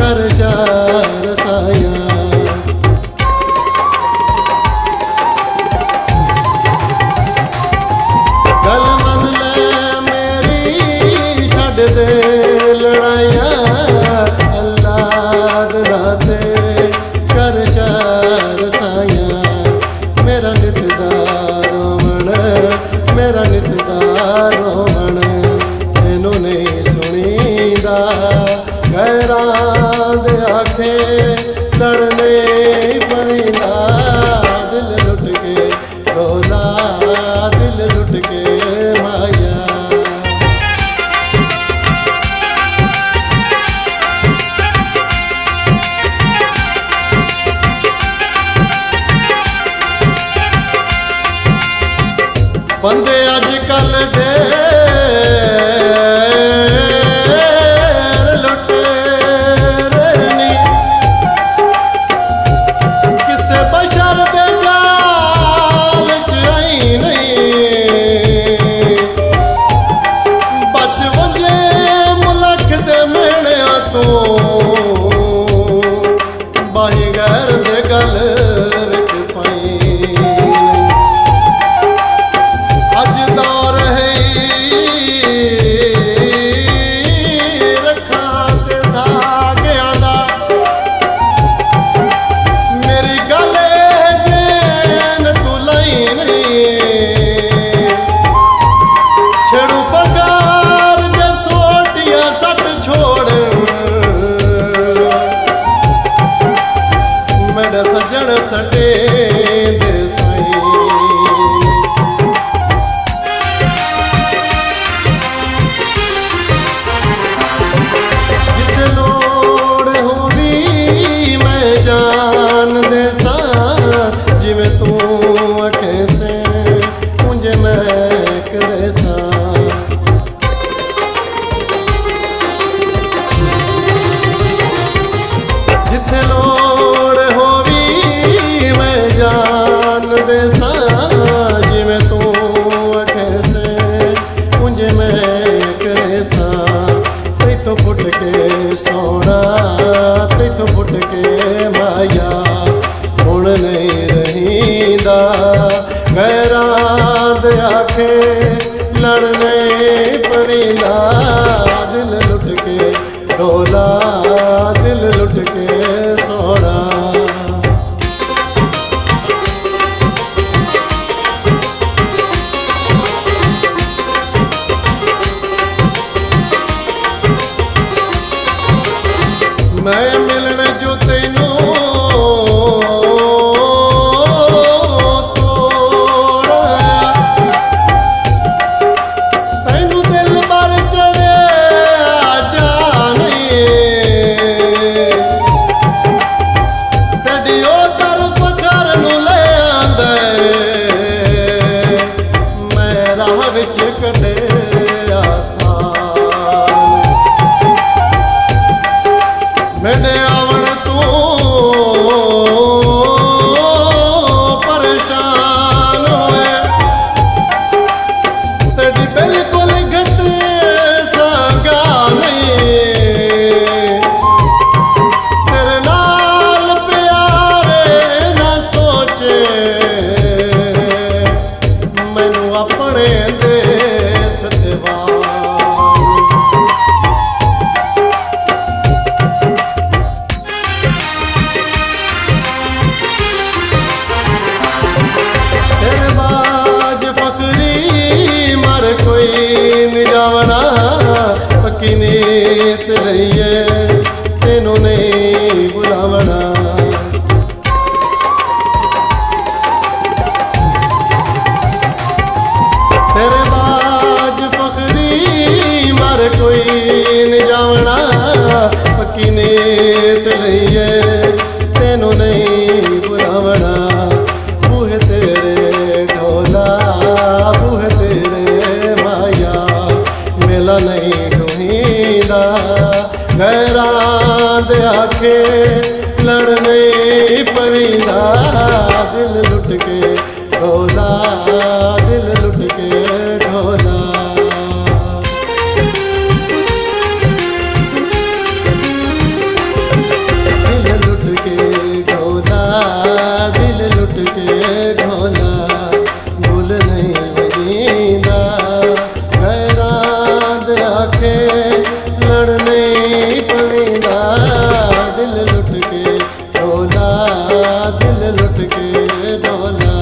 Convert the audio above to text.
कर चार साया। गल मन ले मेरी छड़ दे लड़ाइया, अल्लाह दे कर चार साया। मेरा नितदार रोवण, मेरा नितदार रोवण, तेनू नहीं सुनीदा। गैरां दे आखे लड़ने परीदा, दिल लुट के रोला, दिल लुट के माया। बंदे अजकल ढेर लुटेरे नी, किसे बशर दे जाल च आई नहीं। बच वंजे मुलख दे मेहणिया तो, बाही गैर दे गल विच पाई। सजण सटे दे साईं, जिथे लोड़ होवी मैं जान दे सा। जिवें तू आखे से उंज मैं करे सा। जिथे लोड़ जान दे सा, जिवें तू आखे से उंज मैं करे सा। तैथों फुट के सोना, तैथों फुट के माया, हुण नहीं रहींदा। गैरां दे आखे लड़ने परीदा, दिल लुट के ढोला, दिल लुट के सोना। मैं मिलने जो तेनू तोड़ा, तैनू दिल पर चढ़े जाने। तेरी ओ तरफ घर नू ले आंदे, मैं राह विच कटे आसान। मेरे आवण तू परेशान होए, तेरी बिल्कुल गत संगा नहीं। तेरे नाल प्यारे ना सोचे, मैनू अपने देश ते पक्की नीत लईए, तेनू नहीं बुलावना। तेरे बाज फकरी मर कोई नहीं जावना। पक्की नीत लईए, तेनू नहीं बुलावना। बूहे तेरे ढोला, बूहे तेरे माया, मेला नहीं ढूंढीदा। गैरां दे आखे लड़ने परीदा, दिल लुट के ढोला, दिल लुट के ढोला। दिल लुट के डोला